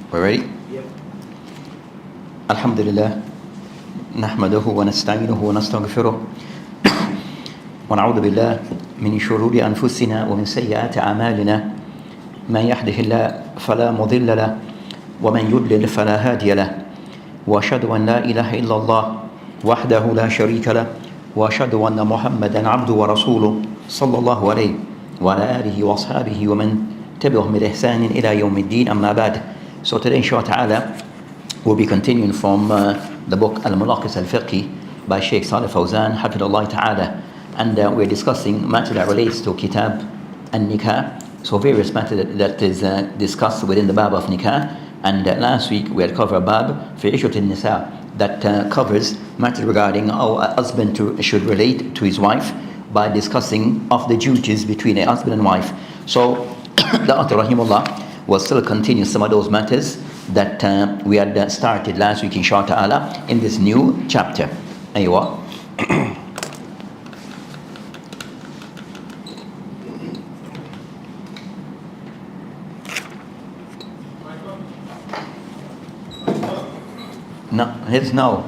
We're ready? Yep. Alhamdulillah. نحمده ونستعينه ونستغفره ونعوذ بالله من شرور أنفسنا ومن سيئات أعمالنا من يهده الله فلا مضل له ومن يضلل فلا هادي له وأشهد أن لا إله إلا الله وحده لا شريك له وأشهد أن محمدا عبده ورسوله صلى الله عليه وعلى آله وأصحابه ومن تبعهم بإحسان إلى يوم الدين أما بعد. So today inshallah ta'ala we'll be continuing from the book Al-Mulaqis Al-Fiqhi by Sheikh Salih Fawzan Hafidullah Ta'ala, and we're discussing matter that relates to Kitab and Nikah. So various matter that is discussed within the Bab of Nikah, and last week we had covered Bab fi Ishrat Nisa that covers matter regarding how a husband should relate to his wife by discussing of the duties between a husband and wife. So the author rahimullah will still continue some of those matters that we had started last week inshallah ta'ala in this new chapter. Aywa. No, his no.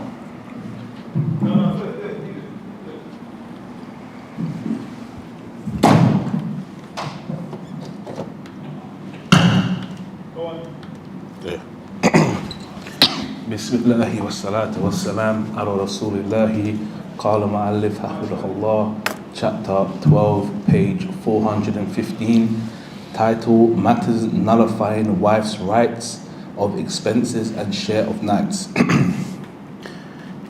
Bismillah wa salatu wa salam ala Rasulillah. Qala Ma'allif Hafidahullah. Chapter 12, page 415. Title: Matters Nullifying Wife's Rights of Expenses and Share of Nights.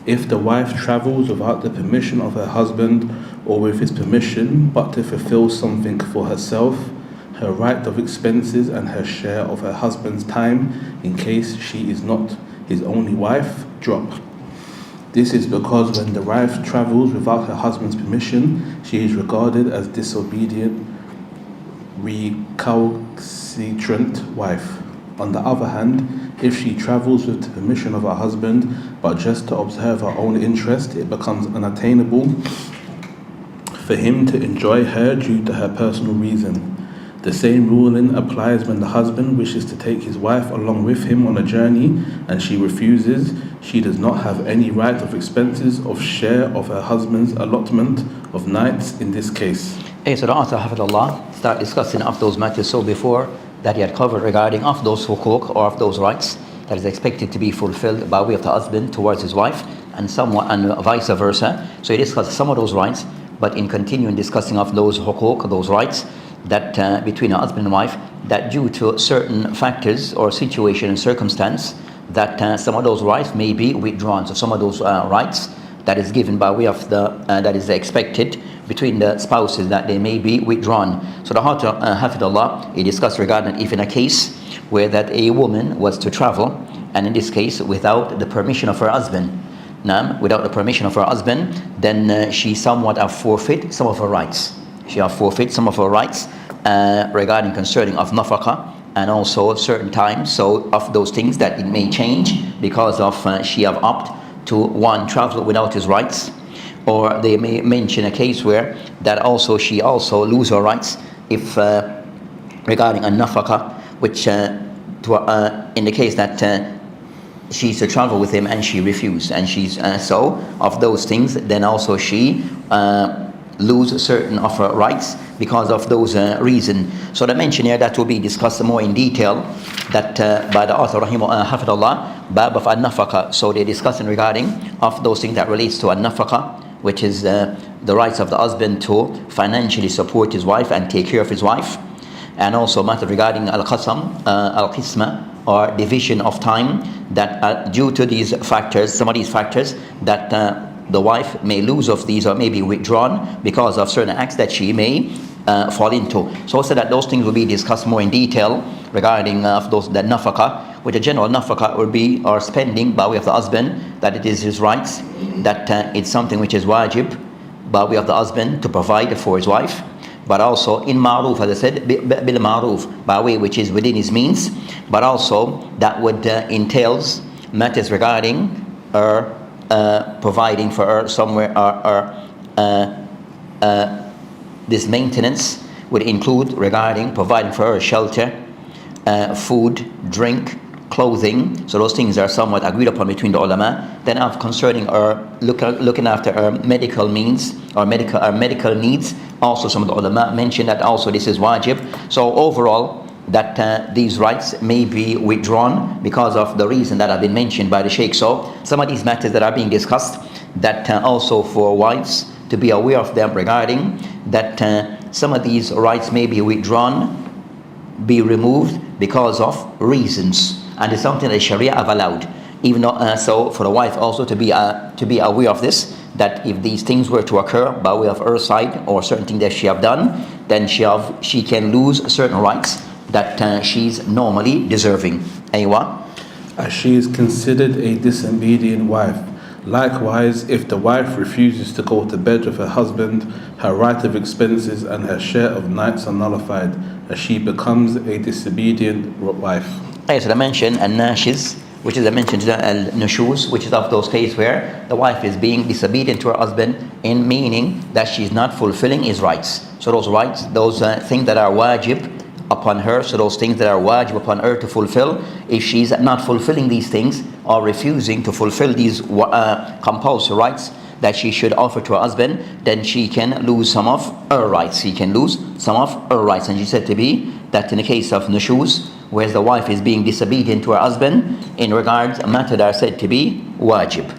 If the wife travels without the permission of her husband or with his permission but to fulfill something for herself, her right of expenses and her share of her husband's time in case she is not his only wife drop. This is because when the wife travels without her husband's permission, she is regarded as disobedient, recalcitrant wife. On the other hand, if she travels with the permission of her husband but just to observe her own interest, it becomes unattainable for him to enjoy her due to her personal reason. The same ruling applies when the husband wishes to take his wife along with him on a journey and she refuses. She does not have any right of expenses of share of her husband's allotment of nights in this case. So the author Hafidullah start discussing of those matters so before that he had covered regarding of those hukuk or of those rights that is expected to be fulfilled by way of the husband towards his wife and vice versa. So he discussed some of those rights, but in continuing discussing of those hukuk, those rights that between a husband and wife, that due to certain factors or situation and circumstance that some of those rights may be withdrawn. So some of those rights that is given by way of the that is expected between the spouses, that they may be withdrawn. So the author Hafidullah, he discussed regarding if in a case where that a woman was to travel, and in this case without the permission of her husband, without the permission of her husband, then she somewhat have forfeit some of her rights. She have forfeit some of her rights regarding concerning of nafaqah and also certain times. So of those things that it may change because of she have opted to one travel without his rights, or they may mention a case where that also she also lose her rights if regarding a nafaqah, which in the case that she's to travel with him and she refused, and she's so of those things, then also she lose certain of her rights because of those reasons. So the mention here that will be discussed more in detail that by the author Hafidullah, Bab of An-Nafaqa. So they're discussing regarding of those things that relates to An-Nafaqa, which is the rights of the husband to financially support his wife and take care of his wife, and also matter regarding Al-Qasam, Al-Qisma, or division of time, that due to these factors, some of these factors, that the wife may lose of these or may be withdrawn because of certain acts that she may fall into. So that those things will be discussed more in detail regarding those that nafaqah, which a general nafaqah will be or spending by way of the husband, that it is his rights, that it's something which is wajib by way of the husband to provide for his wife, but also in ma'ruf, as I said, bil ma'ruf, by way which is within his means, but also that would entails matters regarding her providing for her somewhere, or this maintenance would include regarding providing for her shelter, food, drink, clothing. So those things are somewhat agreed upon between the ulama. Then concerning our looking after our medical means, our medical needs, also some of the ulama mentioned that also this is wajib. So overall, that these rights may be withdrawn because of the reason that have been mentioned by the Sheikh. So some of these matters that are being discussed, that also for wives to be aware of them regarding that some of these rights may be withdrawn, be removed because of reasons, and it's something that Sharia have allowed. Even though, so for the wife also to be aware of this, that if these things were to occur by way of her side or certain things that she have done, then she can lose certain rights that she's normally deserving. Aywa. As she is considered a disobedient wife. Likewise, if the wife refuses to go to bed with her husband, her right of expenses and her share of nights are nullified, as she becomes a disobedient wife. So I mentioned al-nashiz, which is I mentioned al-nushuz, which is of those cases where the wife is being disobedient to her husband, in meaning that she's not fulfilling his rights. So those rights, those things that are wajib upon her, so those things that are wajib upon her to fulfill, if she's not fulfilling these things or refusing to fulfill these compulsory rights that she should offer to her husband, then she can lose some of her rights. She can lose some of her rights. And she said to be that in the case of nushuz, where the wife is being disobedient to her husband in regards a matter that are said to be wajib.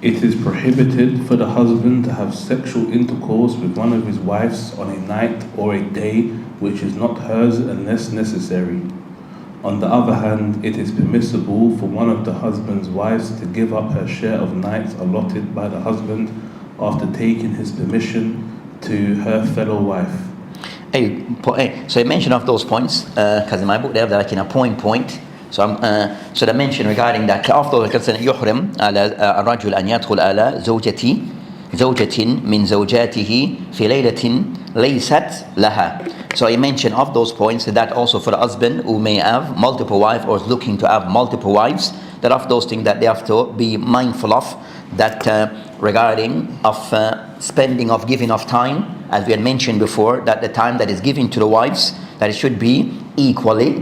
It is prohibited for the husband to have sexual intercourse with one of his wives on a night or a day which is not hers unless necessary. On the other hand, it is permissible for one of the husband's wives to give up her share of nights allotted by the husband after taking his permission to her fellow wife. So I mentioned of those points because in my book they have like in a point. So so the mention regarding that after يحرم على الرجل أن يدخل على زوجة من زوجاته في ليلة ليست لها. So he mentioned of those points that also for the husband who may have multiple wives or is looking to have multiple wives, that of those things that they have to be mindful of, that regarding of spending of giving of time, as we had mentioned before, that the time that is given to the wives, that it should be equally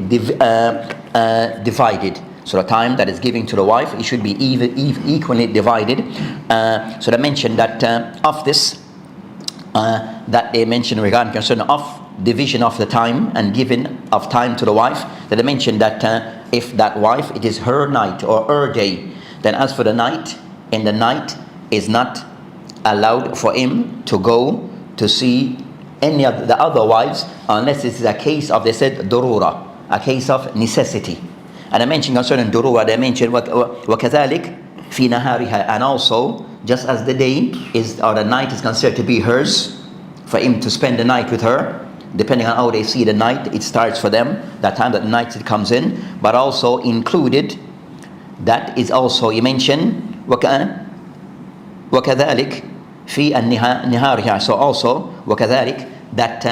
divided. So the time that is given to the wife, it should be equally divided. So they mentioned that of this, that they mentioned regarding concern of division of the time and giving of time to the wife, that they mentioned that if that wife, it is her night or her day, then as for the night, in the night is not allowed for him to go to see any of the other wives unless it is a case of, they said, durura, a case of necessity. And I mentioned concerning durura, they mentioned وَكَذَلِكَ فِي نَهَارِهَا, and also just as the day is or the night is considered to be hers, for him to spend the night with her, depending on how they see the night, it starts for them, that time that the night it comes in, but also included, that is also, you mentioned, وَكَذَلِكَ فِي النِّهَارِهَا, so also, وَكَذَلِكَ, that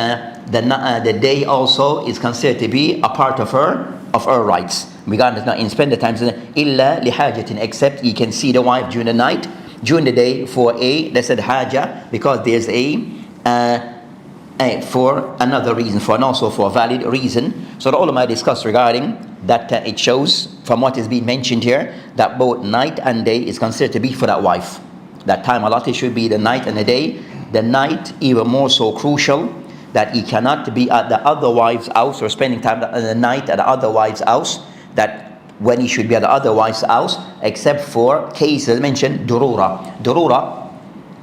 the day also is considered to be a part of her rights. Regardless, not in spend the time, إِلَّا لِحَاجَةٍ, except you can see the wife during the night, during the day for they said haja, because there's for another reason, and also for a valid reason. So the ulama discussed regarding that it shows from what is being mentioned here that both night and day is considered to be for that wife. That time allotted should be the night and the day. The night even more so crucial, that he cannot be at the other wife's house or spending time in the night at the other wife's house, that when he should be at the other wife's house, except for cases mentioned durura,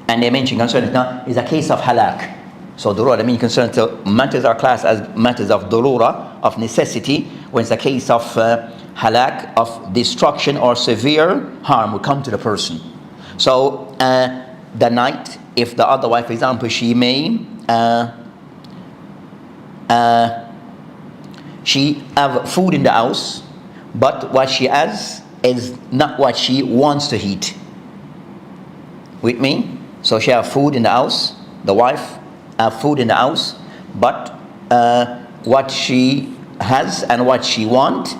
and they mentioned concerning now is a case of halak. So durura, I mean concerned to matters are classed as matters of durura, of necessity, when it's a case of halak, of destruction or severe harm would come to the person. So the night, if the other wife, for example, she may she have food in the house, but what she has is not what she wants to eat. With me? So she have food in the house, the wife have food in the house, but what she has and what she wants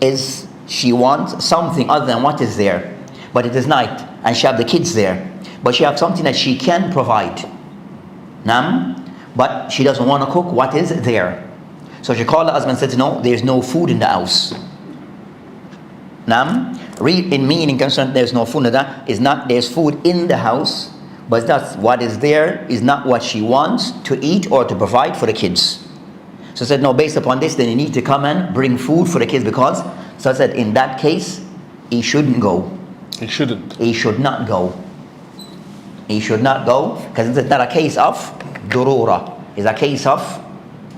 is she wants something other than what is there. But it is night and she have the kids there, but she have something that she can provide. But she doesn't want to cook what is there. So she called the husband and said, no, there's no food in the house. Now, read in meaning concerned, there's no food in the is not there's food in the house, but that's what is there is not what she wants to eat or to provide for the kids. So I said, no, based upon this, then you need to come and bring food for the kids because, so I said, in that case, he shouldn't go. He shouldn't. He should not go. He should not go because it's not a case of durura. It's a case of,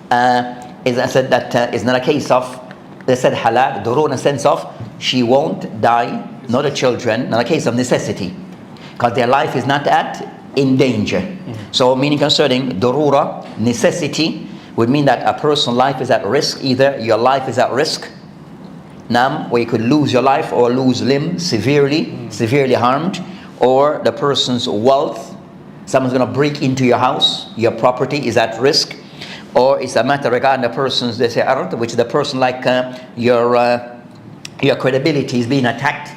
I said that it's not a case of, they said halak, durura in the sense of she won't die, not the children, not a case of necessity because their life is not in danger. So meaning concerning durura, necessity, would mean that a person's life is at risk. Either your life is at risk, where you could lose your life or lose limb severely harmed, or the person's wealth, someone's going to break into your house, your property is at risk, or it's a matter regarding the person's, they say, which is the person like your credibility is being attacked,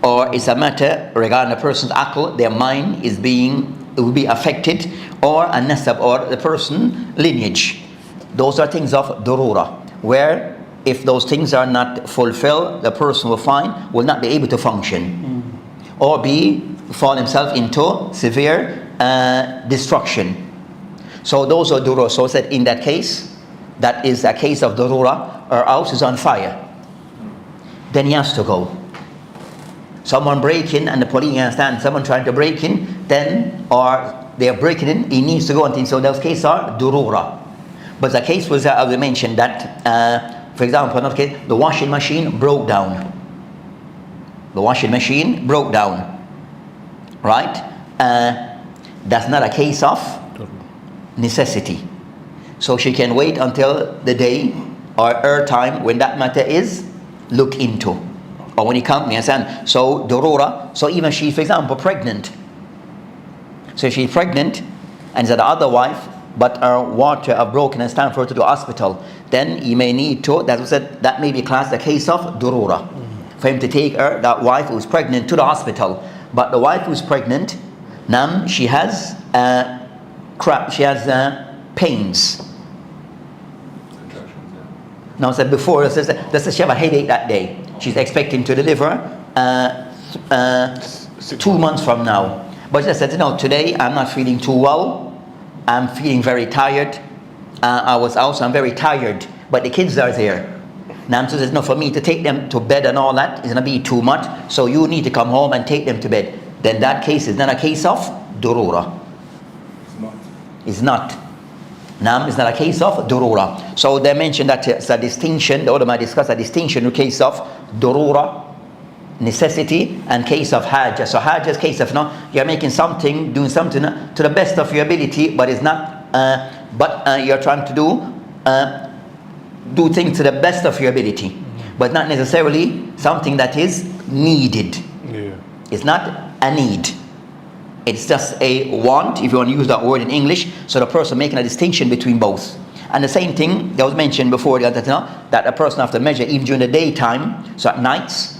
or it's a matter regarding the person's aql, their mind will be affected, or a nasab, or the person lineage. Those are things of durura, where if those things are not fulfilled, the person will not be able to function, or fall himself into severe destruction. So those are durura. So said in that case, that is a case of durura. Our house is on fire. Then he has to go. Someone break in and the police understand. Someone trying to break in, then or they are breaking in. He needs to go and things. So those cases are durura. But the case was I will mention that, for example, the washing machine broke down. The washing machine broke down, right? That's not a case of necessity. So she can wait until the day or her time when that matter is looked into, or when he comes. You understand? So durura. So even she, for example, pregnant. So she's pregnant, and the other wife, but her water are broken and it's time for her to the hospital. Then he may need to. That was said. That may be classed a case of durura, for him to take her, that wife who's pregnant, to the hospital. But the wife who's pregnant, now she has she has pains. Now I said before, she have a headache that day. She's expecting to deliver 2 months from now. But she said, today I'm not feeling too well. I'm feeling very tired. I was out, so I'm very tired. But the kids are there. Now she says, no, for me to take them to bed and all that is going to be too much. So you need to come home and take them to bed. Then that case is not a case of durura. It's not. Now it's not a case of durura. So they mentioned that it's a distinction. The ulama discussed a distinction in the case of durura, necessity, and case of haja. So haja is case of you're making something, doing something to the best of your ability, but it's not. But you're trying to do things to the best of your ability, but not necessarily something that is needed. Yeah. It's not a need. It's just a want, if you want to use that word in English. So the person making a distinction between both. And the same thing that was mentioned before, that a person have to measure even during the daytime, so at nights.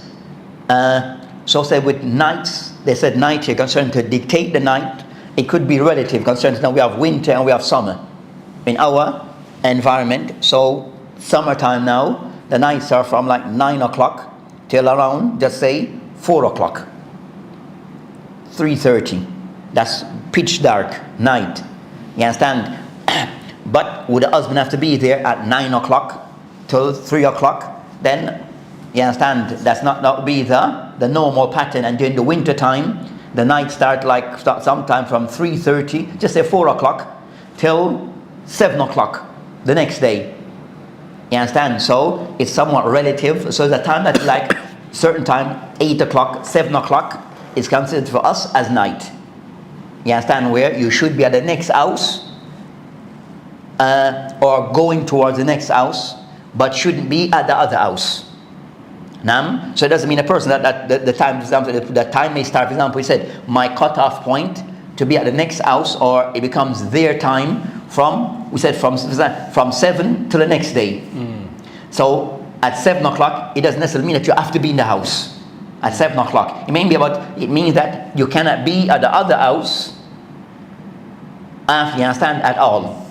So say with nights, they said night here concerned to dictate the night. It could be relative concerns. Now we have winter and we have summer in our environment. So summertime now, the nights are from like 9 o'clock till around, just say 4 o'clock, 3:30. That's pitch dark night. You understand? But would the husband have to be there at 9 o'clock till 3 o'clock? Then you understand that's not be the normal pattern. And during the winter time, the night start sometime from 3:30, just say 4 o'clock till 7 o'clock the next day. You understand? So it's somewhat relative. So the time that's like certain time, 8 o'clock, 7 o'clock is considered for us as night. You understand? Where you should be at the next house or going towards the next house, but shouldn't be at the other house. So it doesn't mean a person that the time, for example, the time may start. For example, he said my cutoff point to be at the next house, or it becomes their time from 7 to the next day. So at 7 o'clock, it doesn't necessarily mean that you have to be in the house at 7 o'clock. It means that you cannot be at the other house, you understand, at all.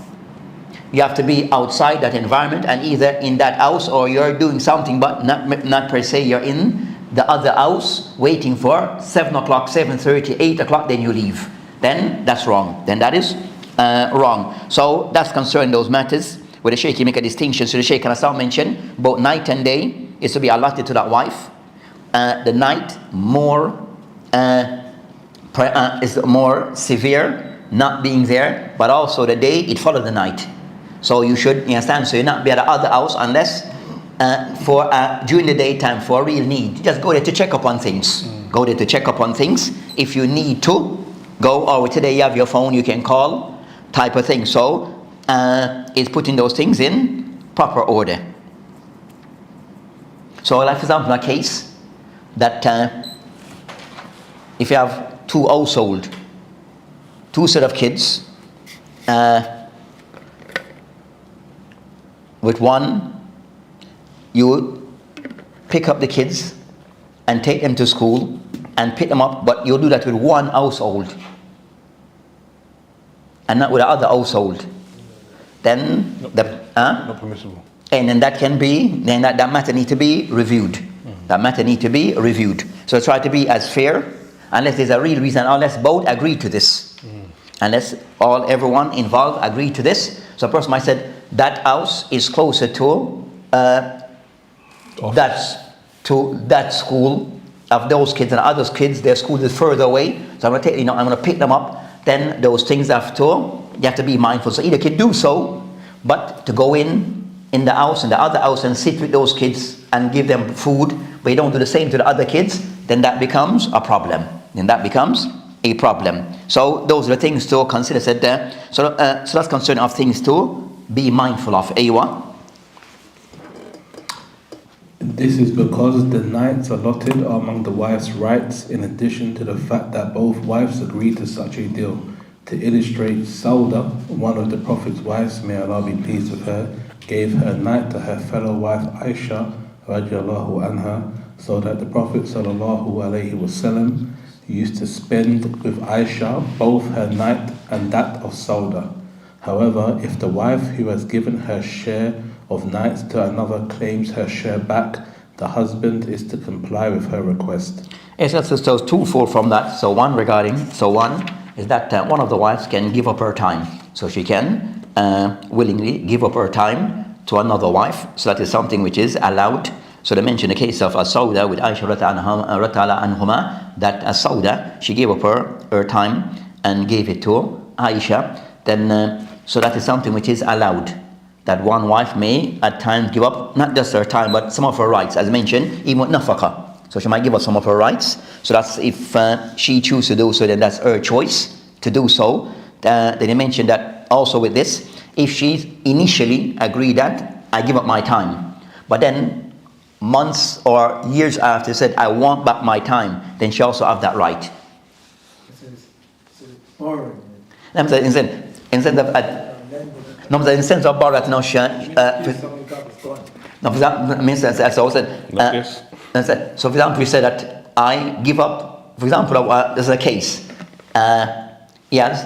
You have to be outside that environment and either in that house or you're doing something, but not per se you're in the other house waiting for 7 o'clock, 7:30, 8 o'clock, then you leave. Then that's wrong. Then that is wrong. So that's concerning those matters where the Shaykh make a distinction. So the Shaykh Hassan mentioned both night and day is to be allotted to that wife. The night is more severe, not being there, but also the day it follows the night. So you should understand. So you not be at the other house unless for during the daytime for a real need. Just go there to check up on things. Go there to check up on things. If you need to go, or today you have your phone, you can call, type of thing. So it's putting those things in proper order. So like for example, a case that if you have two household, two set of kids, with one, you pick up the kids and take them to school and pick them up, but you'll do that with one household and not with the other household. Then not permissible. And then that can be, then that matter need to be reviewed. That matter need to be reviewed. So try to be as fair, unless there's a real reason, unless both agree to this. Unless everyone involved agree to this. So a person might say that house is closer to that school of those kids and other kids. Their school is further away. So I'm gonna pick them up. Then those things you have to be mindful. So either can do so, but to go in the house, in the other house, and sit with those kids and give them food, but you don't do the same to the other kids, then that becomes a problem. So those are the things to consider said there. So that's concerning of things to be mindful of. Aywa. This is because the nights allotted are among the wife's rights, in addition to the fact that both wives agreed to such a deal. To illustrate, Sauda, one of the Prophet's wives, may Allah be pleased with her, gave her night to her fellow wife Aisha radiallahu anha, so that the Prophet sallallahu alaihi wasallam used to spend with Aisha both her night and that of Sauda. However, if the wife who has given her share of nights to another claims her share back, the husband is to comply with her request. Yes, that's twofold from that. So one is that one of the wives can give up her time. So she can willingly give up her time to another wife. So that is something which is allowed. So they mention the case of Sauda with Aisha radiallahu anhuma, that Sauda, she gave up her time and gave it to Aisha. Then so that is something which is allowed. That one wife may at times give up not just her time but some of her rights, as mentioned, even with nafaqah. So she might give up some of her rights. So that's if she chooses to do so, then that's her choice to do so. Then they mentioned that also with this, if she initially agreed that I give up my time, but then months or years after said I want back my time, then she also have that right. In the sense of borrowed, no, for example, we say that I give up. For example, there's a case. He has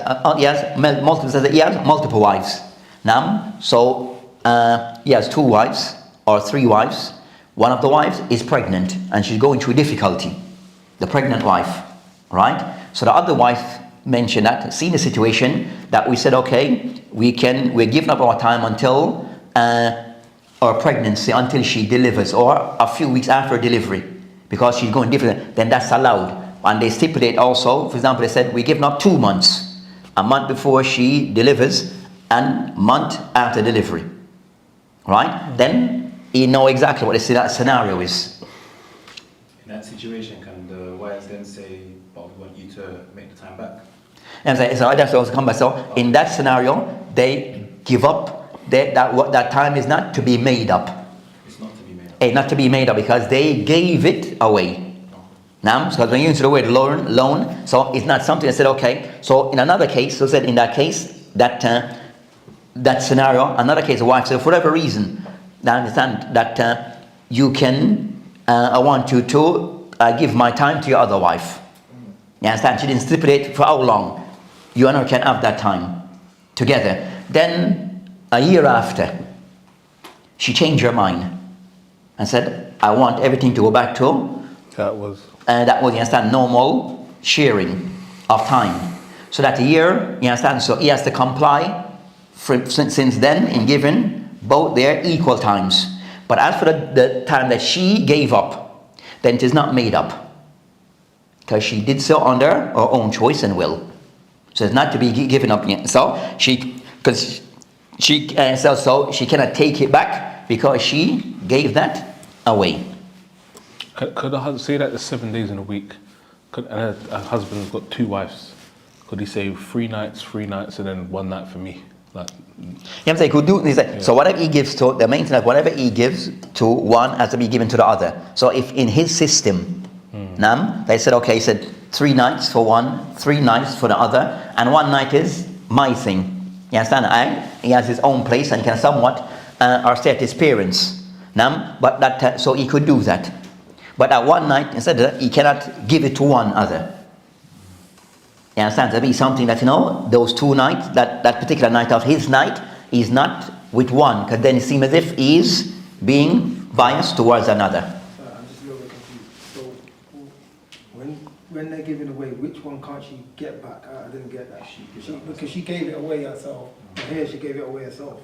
multiple wives. Now, so he has 2 wives or 3 wives. One of the wives is pregnant and she's going through difficulty. The pregnant wife, right? So the other wife mentioned that, seeing the situation, that we said, okay, we're giving up our time until our pregnancy, until she delivers, or a few weeks after delivery, because she's going different, then that's allowed. And they stipulate also, for example, they said we're giving up 2 months, a month before she delivers and month after delivery, right? Then you know exactly what the scenario is. In that situation, can the wives then say, but we want you to make the time back? And so that's also come back. So in that scenario, they give up. That time is not to be made up. It's not to be made up. Not to be made up because they gave it away. Now, because when you use the word loan, so it's not something that said okay. So in another case, so said in that case, that scenario, another case, the wife said for whatever reason, I understand that you can. I want you to give my time to your other wife. You understand? She didn't stipulate for how long. You and her can have that time together. Then a year after, she changed her mind and said, I want everything to go back to, That was. you understand, normal sharing of time. So that a year, you understand, so he has to comply since then in giving both their equal times. But as for the time that she gave up, then it is not made up. Because she did so under her own choice and will. So it's not to be given up. So she cannot take it back because she gave that away. Could a husband say that there's 7 days in a week? And a husband's got 2 wives. Could he say 3 nights, and then 1 night for me? Like, You know, could do. So whatever he gives to the maintenance, whatever he gives to one has to be given to the other. So if in his system, they said, okay, he said 3 nights for one, 3 nights for the other, and 1 night is my thing. You understand? He has his own place and can somewhat or stay at his parents. But that so he could do that. But at 1 night, instead of that, he cannot give it to one other. You understand? There be something that, those 2 nights, that particular night of his night is not with one, because then it seems as if he is being biased towards another. I'm just a little bit confused. So, when they're giving away, which one can't she get back? I didn't get that. Because she gave it away herself. And here she gave it away herself.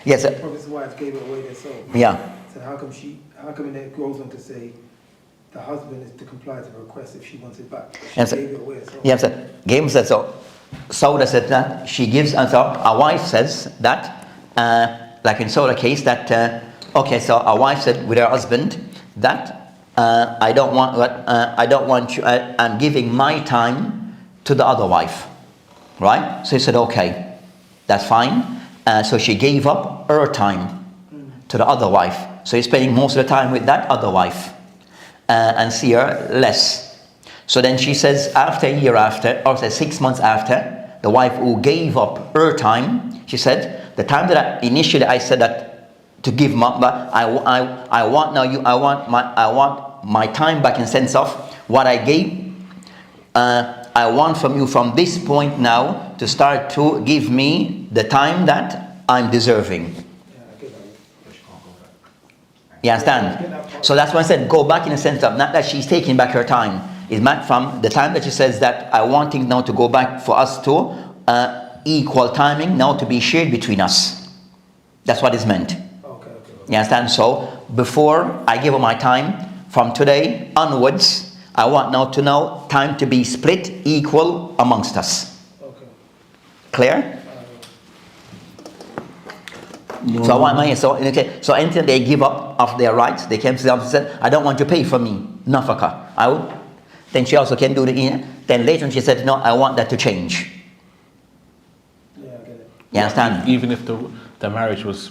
Yes. The Prophet's wives gave it away themselves. Yeah. So how come it goes on to say the husband is to comply to the request if she wants it back? She gave it away herself. Yes, sir. Game said so. Sauda said that she gives, and so a wife says that, like in Sauda case, that okay, so a wife said with her husband that I don't want you. I'm giving my time to the other wife, right? So he said, okay, that's fine. So she gave up her time to the other wife. So he's spending most of the time with that other wife and see her less. So then she says, after a year after, or say 6 months after, the wife who gave up her time, she said, the time that initially I said that to give I want my time back in sense of what I gave. I want from you from this point now to start to give me the time that I'm deserving. You understand? So that's why I said go back in a sense of not that she's taking back her time. It's meant from the time that she says that I want things now to go back for us to equal timing now to be shared between us. That's what is meant. Okay. You understand? So before I give her my time, from today onwards, I want now to know time to be split equal amongst us. Okay. Clear? So I want my so anything they give up of their rights, they came to them and said, I don't want you to pay for me, nafaka. Then she also can do the then later on she said, no, I want that to change. Yeah, I get it. You understand? Even if the marriage was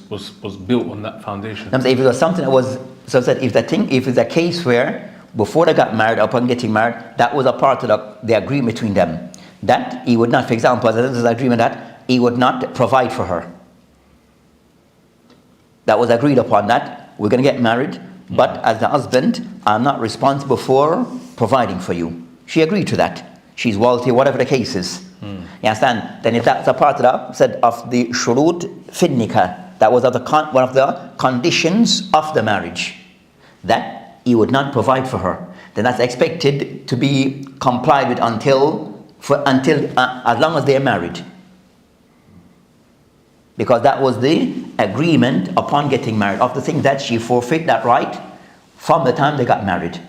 built on that foundation. If it was something that was so said, if it's a case where before they got married, upon getting married, that was a part of the agreement between them. That he would not, for example, as an agreement that he would not provide for her. That was agreed upon that we're going to get married, but as the husband, I'm not responsible for providing for you. She agreed to that. She's wealthy, whatever the case is. You understand? Then if that's a part of that, said of the shurut fin nikah, that was one of the conditions of the marriage, that he would not provide for her. Then that's expected to be complied with until as long as they are married. Because that was the agreement upon getting married, of the thing that she forfeit that right from the time they got married.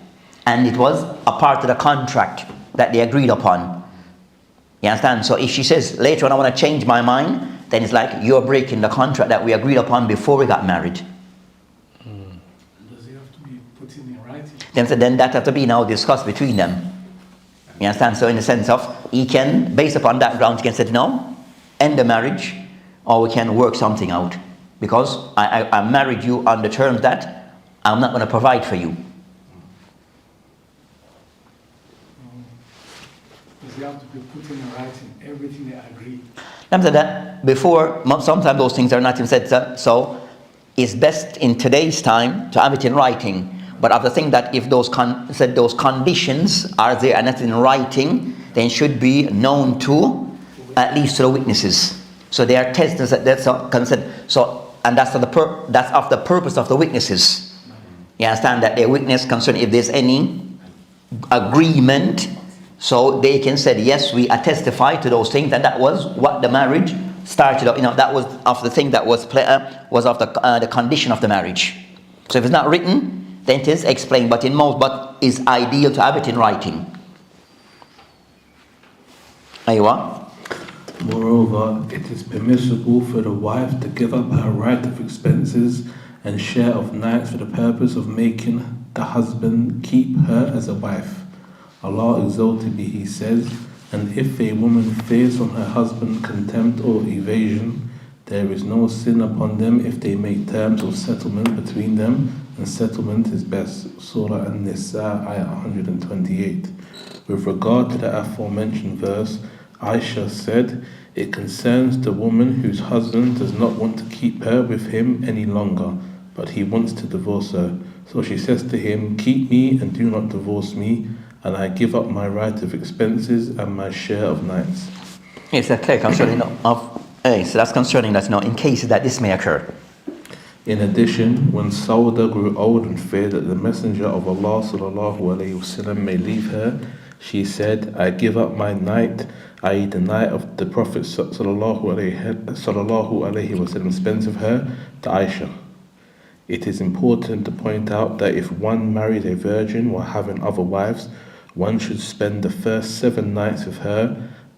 And it was a part of the contract that they agreed upon. You understand? So if she says later on I want to change my mind, then it's like you're breaking the contract that we agreed upon before we got married. Does it have to be put in writing? Then that has to be now discussed between them. You understand? So in the sense of he can, based upon that ground, he can say no, end the marriage, or we can work something out. Because I married you on the terms that I'm not going to provide for you. Does it have to be put in writing, everything they agree? That before, sometimes those things are not even said, so it's best in today's time to have it in writing. But of the thing that if those conditions are there and it's in writing, then should be known to at least to the witnesses. So they are tested. That's considered. So, and that's that's of the purpose of the witnesses. You understand that their witness concern if there's any agreement, so they can say yes, we testify to those things, and that was what the marriage started up. That was of the thing that was of the condition of the marriage. So if it's not written, then it is explained. But it's ideal to have it in writing. Aywa. Moreover, it is permissible for the wife to give up her right of expenses and share of nights for the purpose of making the husband keep her as a wife. Allah exalted be He says, and if a woman fears from her husband contempt or evasion, there is no sin upon them if they make terms of settlement between them, and settlement is best. Surah An-Nisa, Ayah 128. With regard to the aforementioned verse, Aisha said, it concerns the woman whose husband does not want to keep her with him any longer, but he wants to divorce her. So she says to him, keep me and do not divorce me, and I give up my right of expenses and my share of nights. Yes, that's clear concerning so that's concerning that in cases that this may occur. In addition, when Sauda grew old and feared that the Messenger of Allah ﷺ may leave her, she said, I give up my night, i.e. the night of the Prophet ﷺ spends with her, to Aisha. It is important to point out that if one marries a virgin while having other wives, one should spend the first 7 nights with her,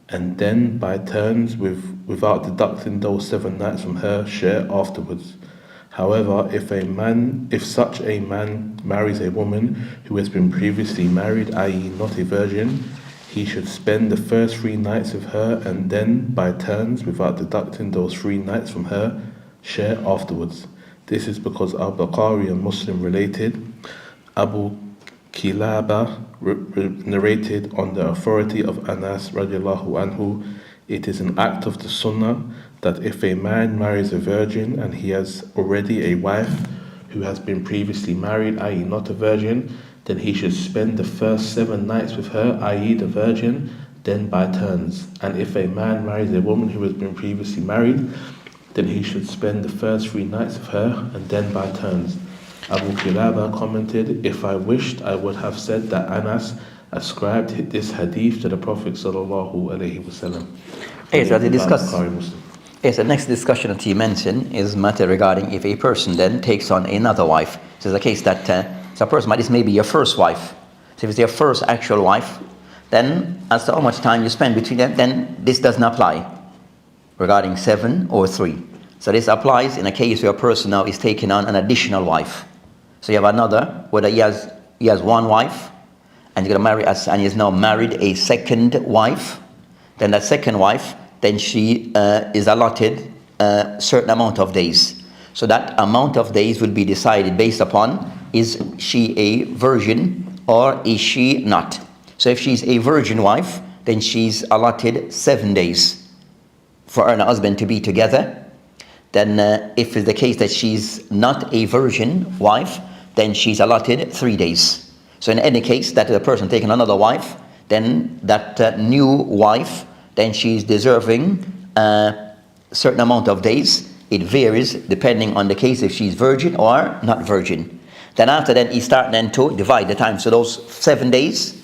and then by turns without deducting those 7 nights from her share afterwards. However, if such a man marries a woman who has been previously married, i.e. not a virgin, he should spend the first 3 nights with her, and then by turns without deducting those 3 nights from her share afterwards. This is because Al-Bukhari and Muslim related, Abu Kilaba narrated on the authority of Anas radiallahu anhu, it is an act of the Sunnah that if a man marries a virgin and he has already a wife who has been previously married, i.e. not a virgin, then he should spend the first 7 nights with her, i.e. the virgin, then by turns. And if a man marries a woman who has been previously married, then he should spend the first 3 nights with her and then by turns. Abu Kilaba commented, if I wished, I would have said that Anas ascribed this hadith to the Prophet sallallahu alaihi wasallam. Yes, the next discussion that he mentioned is matter regarding if a person then takes on another wife. So it's a case that a person, this may be your first wife. So if it's your first actual wife, then as to how much time you spend between them, then this doesn't apply regarding 7 or 3. So this applies in a case where a person now is taking on an additional wife. So you have another, whether he has 1 wife, and you're going to marry us, and he has now married a second wife. Then that second wife, then she is allotted a certain amount of days. So that amount of days will be decided based upon, is she a virgin or is she not? So if she's a virgin wife, then she's allotted 7 days for her and her husband to be together. Then if it's the case that she's not a virgin wife, then she's allotted 3 days. So in any case that the person taking another wife, then that new wife, then she's deserving a certain amount of days. It varies depending on the case if she's virgin or not virgin. Then after that, he start then to divide the time. So those 7 days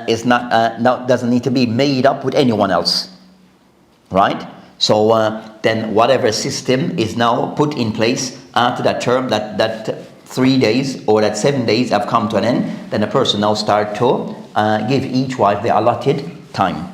is doesn't need to be made up with anyone else, right? So then whatever system is now put in place after that term, that 3 days or that 7 days have come to an end, then the person now start to give each wife the allotted time.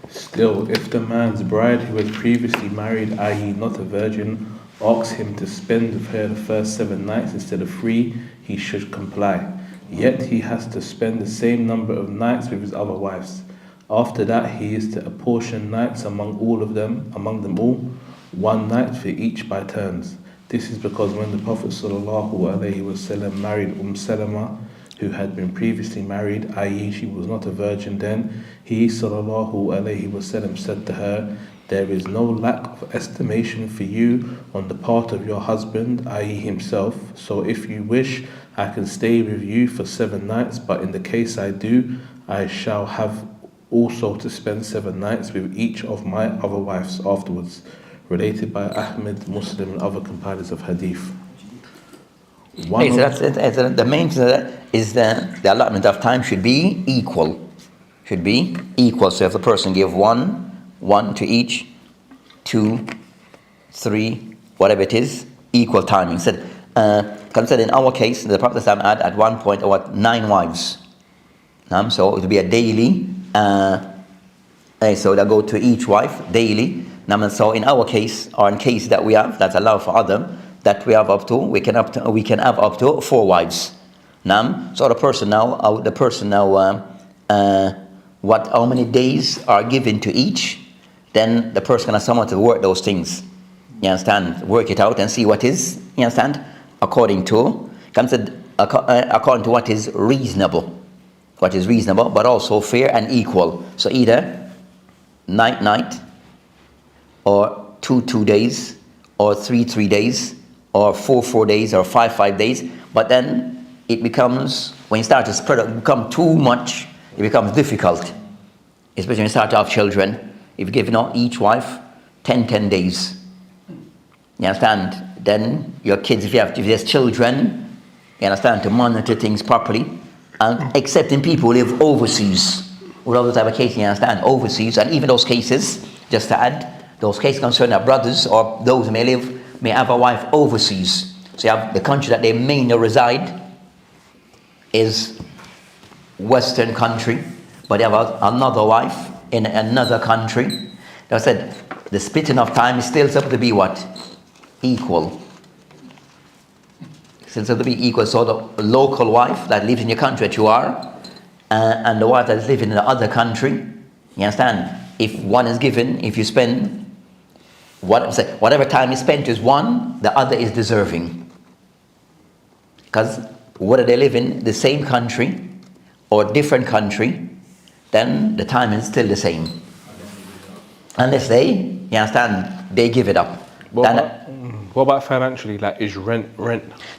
Still, if the man's bride who was previously married, i.e. not a virgin, asks him to spend with her the first 7 nights instead of 3, he should comply. Yet he has to spend the same number of nights with his other wives. After that, he is to apportion nights among them all, 1 night for each by turns. This is because when the Prophet ﷺ married Salama, who had been previously married, i.e. she was not a virgin then, he ﷺ said to her, there is no lack of estimation for you on the part of your husband, i.e. himself, so if you wish, I can stay with you for 7 nights, but in the case I do, I shall have also to spend 7 nights with each of my other wives afterwards. related by Ahmed, Muslim, and other compilers of hadith. Okay, so that's it. The main thing is that the allotment of time should be equal. Should be equal. So if the person give one to each, 2, 3, whatever it is, equal timing. Said, consider in our case, the Prophet had at one point 9 wives. So it will be a daily. So they go to each wife daily. So in our case, or in case that we have, that's allowed for other, that we have we can have up to 4 wives. So the person now, how many days are given to each, then the person can have someone to work those things. You understand? Work it out and see what is, you understand? According to what is reasonable. What is reasonable, but also fair and equal. So either night, or 2 days, or 3 days, or 4 days, or 5 days. But then it becomes, when you start to spread it, become too much, it becomes difficult. Especially when you start to have children. If you give each wife 10 days. You understand? Then your kids, if there's children, you understand, to monitor things properly. And excepting people who live overseas. With all those type of cases, you understand, overseas. And even those cases, just to add, those cases concern our brothers or those who may have a wife overseas. So you have the country that they mainly reside is Western country, but they have another wife in another country. I said the splitting of time is still supposed to be what? Equal. Still supposed to be equal. So the local wife that lives in your country that you are, and the wife that is living in the other country, you understand? If one is given, if you spend whatever time is spent is one, the other is deserving. Because whether they live in the same country or different country, then the time is still the same. Unless you understand, they give it up. What about financially? Like, is rent?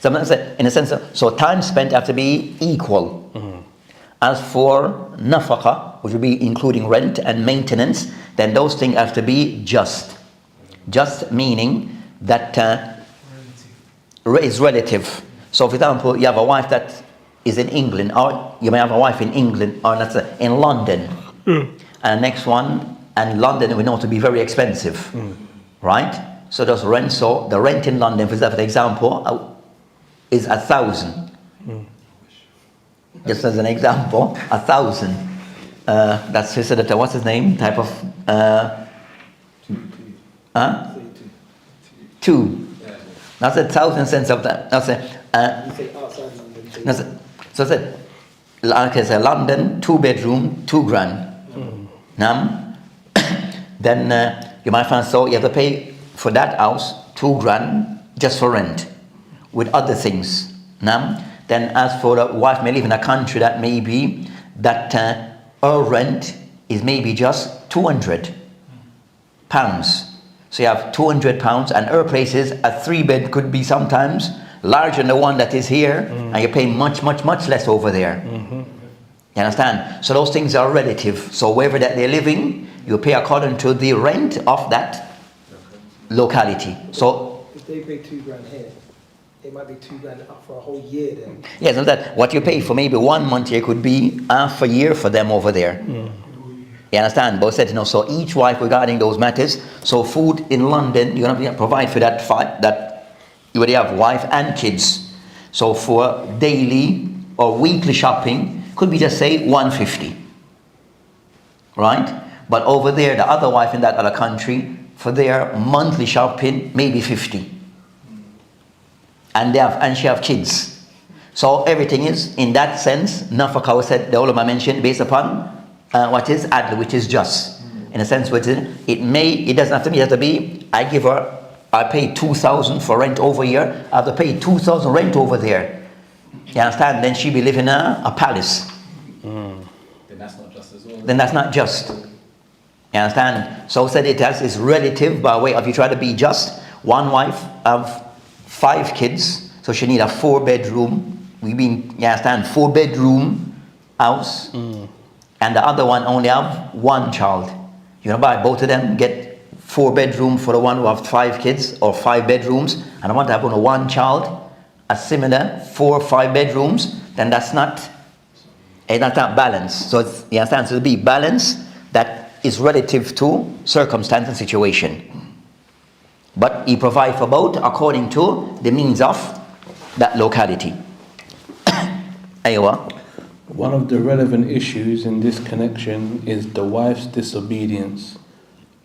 So in a sense, so time spent have to be equal. As for nafaqah, which will be including rent and maintenance, then those things have to be just. Just meaning that is relative. So for example, you have a wife that is in England, or you may have a wife in England, or that's in London. And next one, and London we know to be very expensive, right? So does rent. So the rent in London, for example, is 1,000. Just as an example, 1,000. That's what's his name? Type of 2. That's 1,000 cents of that. That's so I said, like I said, London, 2-bedroom, $2,000. Then you might find, so you have to pay for that house $2,000 just for rent, with other things. Then as for the wife may live in a country that may be that her rent is maybe just £200. So you have £200, and her place is a 3-bed, could be sometimes larger than the one that is here, and you're paying much less over there. You understand? So those things are relative. So wherever that they're living, you pay according to the rent of that locality. So if they pay $2,000 here, it might be $2,000 up for a whole year then. yes, and that what you pay for maybe 1 month here could be half a year for them over there. You understand? But said, so each wife regarding those matters. So food in London, you're gonna provide for that you already have wife and kids. So for daily or weekly shopping, could be just say 150, right? But over there, the other wife in that other country, for their monthly shopping, maybe 50. And she have kids. So everything is, in that sense, nafaqah said, the ulama mentioned, based upon what is adl, which is just. In a sense, which it doesn't have to be, it has to be, I pay 2,000 for rent over here, I have to pay 2,000 rent over there. You understand? Then she be living in a palace. Then that's not just as well. Then that's not just. You understand? So said it's relative by way of you try to be just. One wife have 5 kids, so she need a 4-bedroom. You understand? 4-bedroom house, and the other one only have 1 child. You buy both of them, get 4-bedroom for the one who have 5 kids, or 5 bedrooms, and I want to have only 1 child, a similar 4 or 5 bedrooms, then that's not balanced. So it's, you understand? So it'll be balance that is relative to circumstance and situation. But he provides for both according to the means of that locality. Aywa. One of the relevant issues in this connection is the wife's disobedience,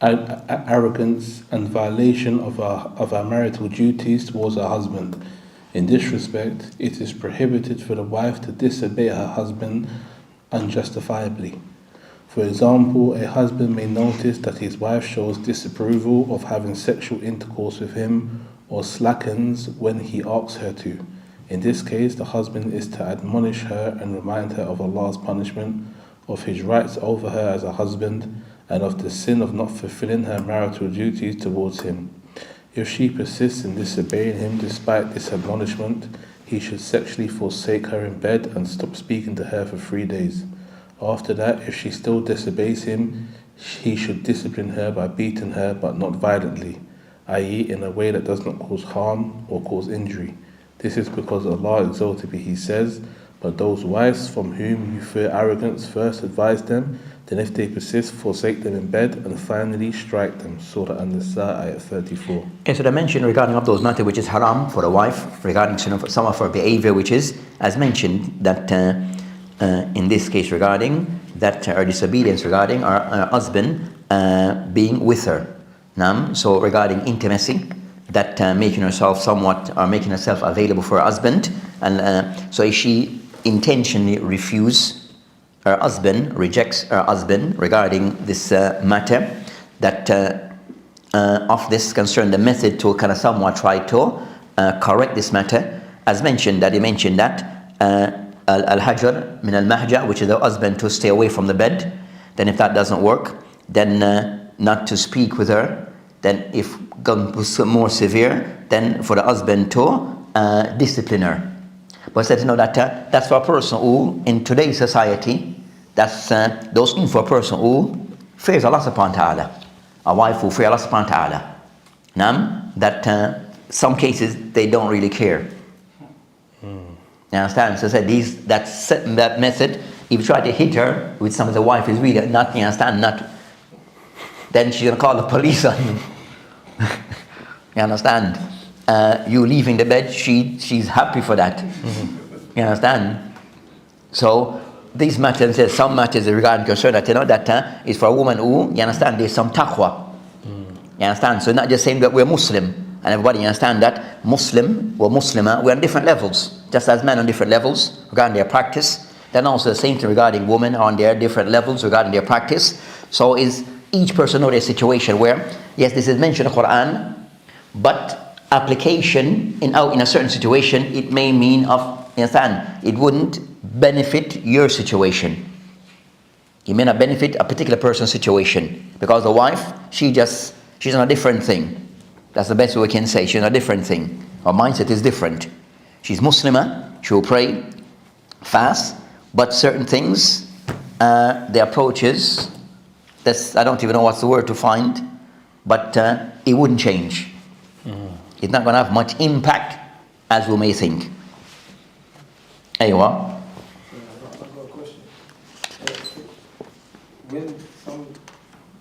arrogance, and violation of her marital duties towards her husband. In this respect, it is prohibited for the wife to disobey her husband unjustifiably. For example, a husband may notice that his wife shows disapproval of having sexual intercourse with him or slackens when he asks her to. In this case, the husband is to admonish her and remind her of Allah's punishment, of his rights over her as a husband, and of the sin of not fulfilling her marital duties towards him. If she persists in disobeying him despite this admonishment, he should sexually forsake her in bed and stop speaking to her for 3 days. After that, if she still disobeys him, he should discipline her by beating her, but not violently, i.e. in a way that does not cause harm or cause injury. This is because Allah exalted be, He says, "But those wives from whom you fear arrogance, first advise them, then if they persist, forsake them in bed, and finally strike them." Surah An-Nisa, ayat 34. Okay, so the mention regarding of those matters which is haram for the wife, regarding some of her behavior, which is, as mentioned, that in this case regarding that her disobedience regarding her husband being with her. So regarding intimacy, that making herself somewhat, or making herself available for her husband, and so if she intentionally rejects her husband regarding this matter, that of this concern, the method to kind of somewhat try to correct this matter, as mentioned, that he mentioned that al-hajar min al-mahja, which is the husband to stay away from the bed. Then if that doesn't work, then not to speak with her. Then if more severe, then for the husband to discipline her. But said, that that's for a person who, in today's society, that's those things for a person who fears Allah subhanahu wa ta'ala. A wife who fears Allah subhanahu wa ta'ala. That some cases they don't really care. You understand? So said that method, if you try to hit her with something the wife is really not, you understand, not, then she's gonna call the police on you. You understand? You leaving the bed, she's happy for that. You understand? So these matters, there's some matters regarding concern that that is for a woman who, you understand, there's some taqwa. You understand? So not just saying that we're Muslim, and everybody understand that Muslim or Muslima, we're on different levels, just as men on different levels regarding their practice. Then also the same thing regarding women on their different levels regarding their practice. So is each person know their situation where, yes, this is mentioned in the Quran, but application in a certain situation, it may mean it wouldn't benefit your situation. It may not benefit a particular person's situation, because the wife, she's on a different thing. That's the best way we can say. She's on a different thing. Her mindset is different. She's Muslimah, she will pray, fast, but certain things, the approaches, I don't even know what's the word to find, but it wouldn't change. It's not going to have much impact as we may think. Aywa. I've got a question. When some,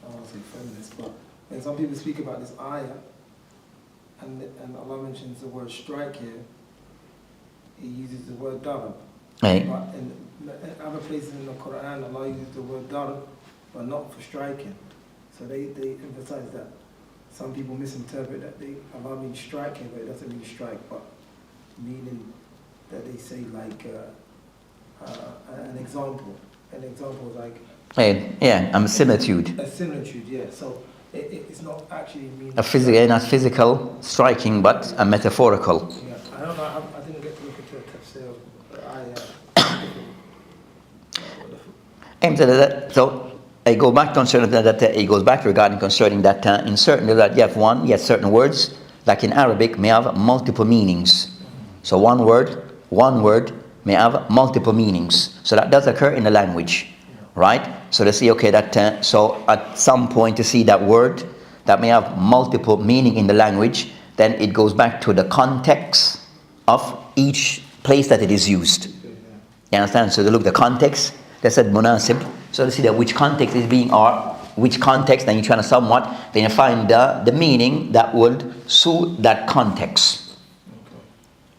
I won't say feminists, but when some people speak about this ayah, and Allah mentions the word strike here, He uses the word darab. Hey. But in other places in the Quran, Allah uses the word darab, but not for striking. So they emphasize that. Some people misinterpret that Allah means striking, but it doesn't mean strike, but meaning that they say like an example. An example is like A similitude. a similitude, yeah. So it's not actually meaning Not physical striking, but a metaphorical. Yeah, I don't know. I didn't get to look at the tafsir, but So I go back concerning that. It goes back regarding concerning that in certain that you have certain words like in Arabic may have multiple meanings. So one word may have multiple meanings. So that does occur in the language, right? So they say that so at some point to see that word that may have multiple meaning in the language, then it goes back to the context of each place that it is used. You understand? So they look the context, they said munasib. So they see that which context is being, or which context, then you try to somewhat, then you find the meaning that would suit that context.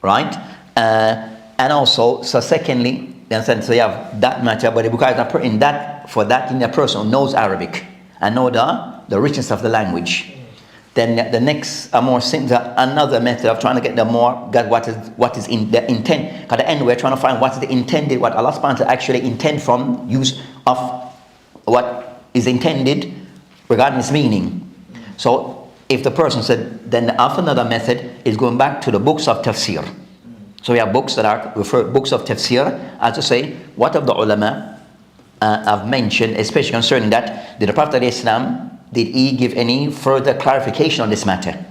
Right? And also, so secondly, so you have that matter, but it requires in that, for that in the person who knows Arabic and know the richness of the language. Then the next, a more simple, another method of trying to get what is in the intent. At the end, we're trying to find what is the intended, what Allah subhanahu wa ta'ala actually intend from use of what is intended regarding its meaning. So if the person said, then after another method is going back to the books of tafsir. So we have books that are referred books of tafsir, as to say, what of the ulama have mentioned, especially concerning that, did the Prophet ﷺ, did he give any further clarification on this matter?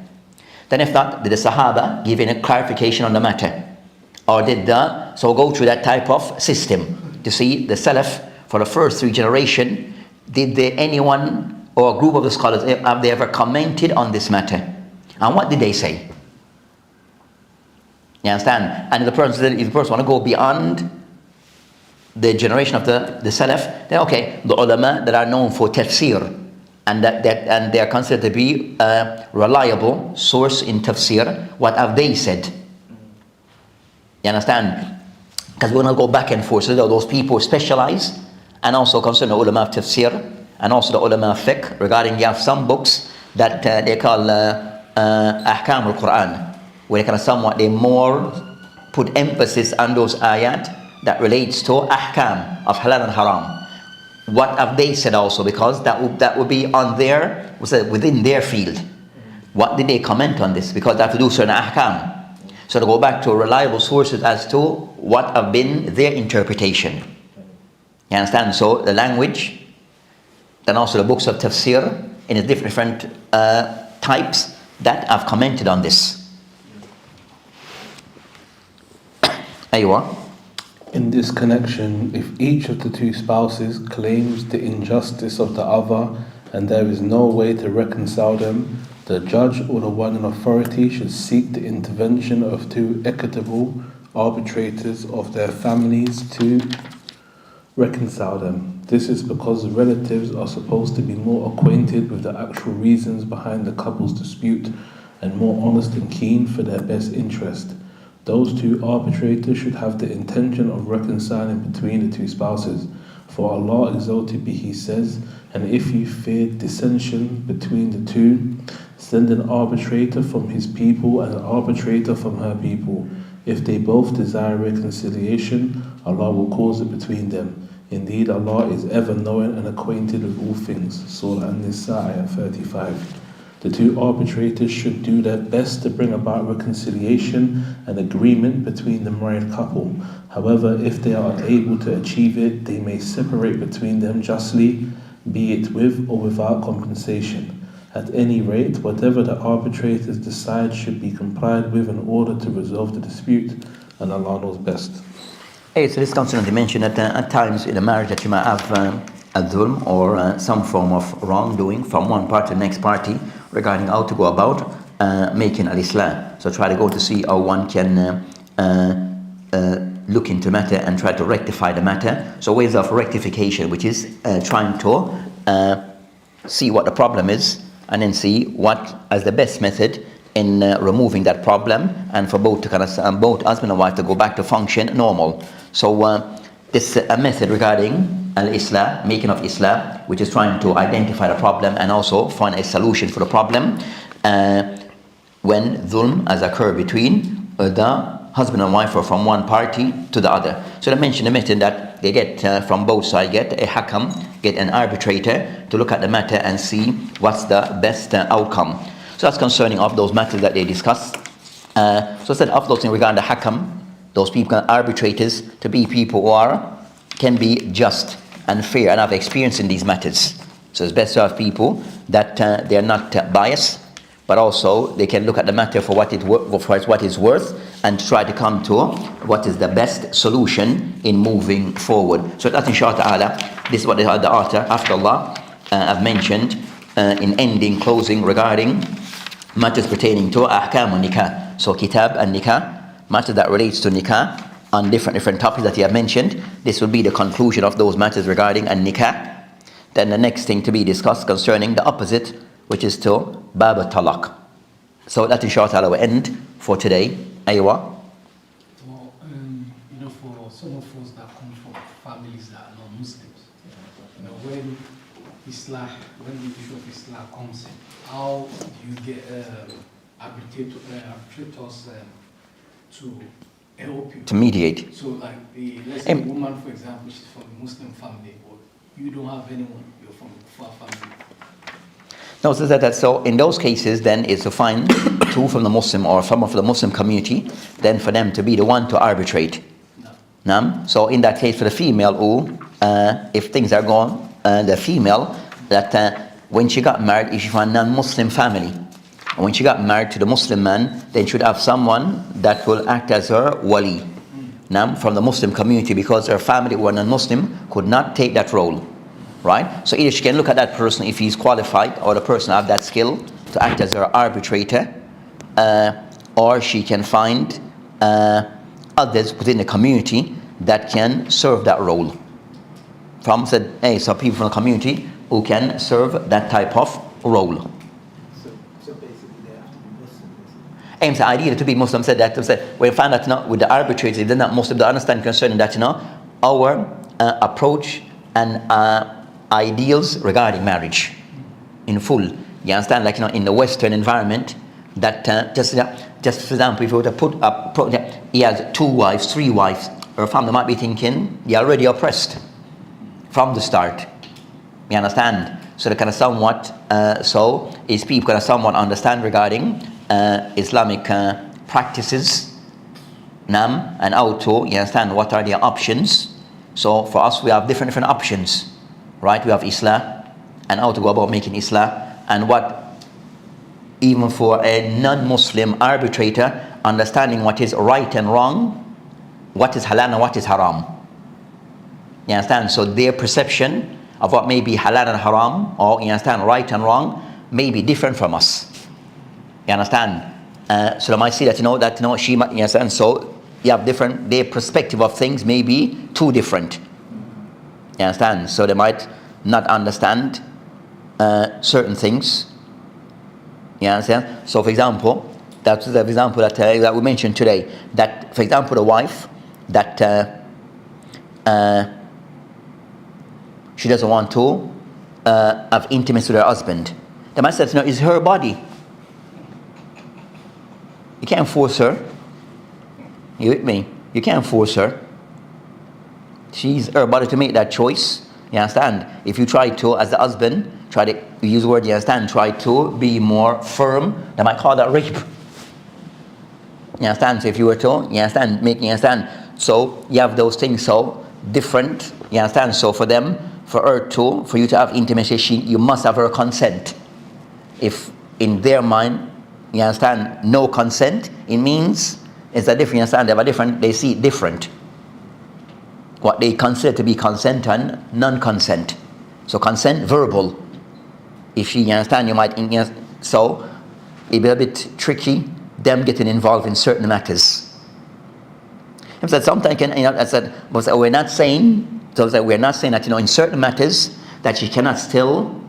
Then if not, did the Sahaba give any clarification on the matter? Or did so go through that type of system to see the Salaf for the first 3 generations, did anyone or a group of the scholars, have they ever commented on this matter? And what did they say? You understand? And if the person want to go beyond the generation of the Salaf, then okay, the ulama that are known for tafsir, and and they are considered to be a reliable source in tafsir, what have they said? You understand? Because we're going to go back and forth. So those people specialize, and also concern the ulama of tafsir, and also the ulama of fiqh, regarding, you have some books that they call ahkam al-Quran, where they more put emphasis on those ayat that relates to ahkam of halal and haram. What have they said also? Because that would be on within their field. What did they comment on this? Because they have to do certain ahkam. So to go back to reliable sources as to what have been their interpretation. You understand? So the language, then also the books of tafsir in its different types that have commented on this. There you are. In this connection, if each of the 2 spouses claims the injustice of the other and there is no way to reconcile them, the judge or the one in authority should seek the intervention of 2 equitable arbitrators of their families to reconcile them. This is because relatives are supposed to be more acquainted with the actual reasons behind the couple's dispute and more honest and keen for their best interest. Those 2 arbitrators should have the intention of reconciling between the 2 spouses. For Allah exalted be He says, and if you fear dissension between the 2, send an arbitrator from his people and an arbitrator from her people. If they both desire reconciliation, Allah will cause it between them. Indeed, Allah is ever knowing and acquainted with all things. Surah An-Nisa, ayah 35. The 2 arbitrators should do their best to bring about reconciliation and agreement between the married couple. However, if they are unable to achieve it, they may separate between them justly, be it with or without compensation. At any rate, whatever the arbitrators decide should be complied with in order to resolve the dispute, and Allah knows best. Hey, so this comes to mention that at times in a marriage that you might have a dhulm or some form of wrongdoing from one party to the next party regarding how to go about making al-Islah. So try to go to see how one can look into matter and try to rectify the matter. So ways of rectification, which is trying to see what the problem is and then see what as the best method in removing that problem, and for both to both husband and wife to go back to function normal. So this a method regarding al-Islah, making of Islah, which is trying to identify the problem and also find a solution for the problem when dhulm has occurred between the husband and wife or from one party to the other. So they mentioned the method that they get from both sides, get a hakam, get an arbitrator to look at the matter and see what's the best outcome. So that's concerning of those matters that they discussed. So instead of those in regard to hakam, those people, arbitrators, to be people who can be just and fair and have experience in these matters. So it's best to have people that they are not biased, but also they can look at the matter for what it's worth and try to come to what is the best solution in moving forward. So that's inshallah ta'ala, this is what the author, after Allah, have mentioned in ending, closing regarding matters pertaining to ahkam and nikah. So kitab and nikah, matter that relates to nikah on different topics that you have mentioned. This will be the conclusion of those matters regarding an nikah. Then the next thing to be discussed concerning the opposite, which is to bab al-talaq. So that inshallah will end for today. Aywa. Well, for some of us that come from families that are not Muslims, when the issue of Islam comes in, how do you get arbitrators to help you? To mediate. So, like, let's say a woman, for example, she's from a Muslim family, but you don't have anyone, you're from a Kufa family. No, so in those cases, then is to find two from the Muslim or some of the Muslim community, then for them to be the one to arbitrate. No. So in that case, for the female, if things are gone, the female that when she got married, if she found a non-Muslim family, and when she got married to the Muslim man, then she should have someone that will act as her wali, from the Muslim community, because her family who are non-Muslim could not take that role. Right? So either she can look at that person if he's qualified, or the person have that skill to act as her arbitrator, or she can find others within the community that can serve that role. Some people from the community who can serve that type of role. So basically they have to be Muslim. The idea to be Muslim said that we found that with the arbitrators, if they're not Muslim, they understand concerning that our approach and ideals regarding marriage in full. You understand, like in the Western environment, that just for example, if you were to put up, he has 2 wives, 3 wives, her family might be thinking you're already oppressed from the start. You understand? So they kind of somewhat, so is people kind of somewhat understand regarding Islamic practices, and how to, you understand, what are their options. So for us, we have different options. Right, we have Islam and how to go about making Islam, and what even for a non-Muslim arbitrator, understanding what is right and wrong, what is halal and what is haram. You understand? So their perception of what may be halal and haram, or you understand, right and wrong, may be different from us. You understand? So they might see that she might, you understand. So you have different. Their perspective of things may be too different. You understand? So they might not understand certain things. You understand? So for example, that's the example that we mentioned today. That, for example, the wife that she doesn't want to have intimacy with her husband. They might say, it's her body. You can't force her. You with me? You can't force her. She's her body to make that choice. You understand? If you try to, as the husband, try to use the word, you understand, try to be more firm, they might call that rape. You understand? So if you were to, you understand, you understand. So you have those things so different. You understand? So for you to have intimacy, you must have her consent. If in their mind, you understand, no consent, it means it's a different, you understand, they see it different. What they consider to be consent and non-consent. So consent, verbal. If you understand, you might, so it'll be a bit tricky, them getting involved in certain matters. I said sometimes, but we're not saying that, in certain matters, that she cannot still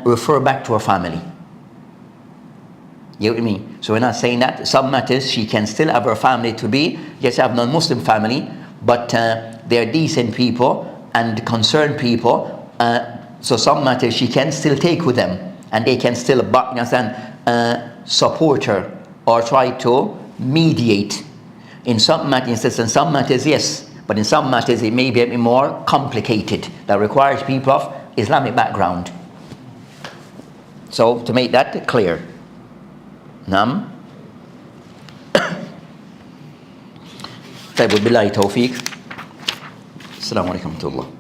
refer back to her family. You know what I mean? So we're not saying that. Some matters, she can still have her family to be, yes, have non-Muslim family, but they're decent people and concerned people. So some matters she can still take with them, and they can still support her or try to mediate. In some matters, yes, but in some matters it may be a bit more complicated. That requires people of Islamic background. So to make that clear. نعم. طيب وبالله توفيق. السلام عليكم ورحمة الله.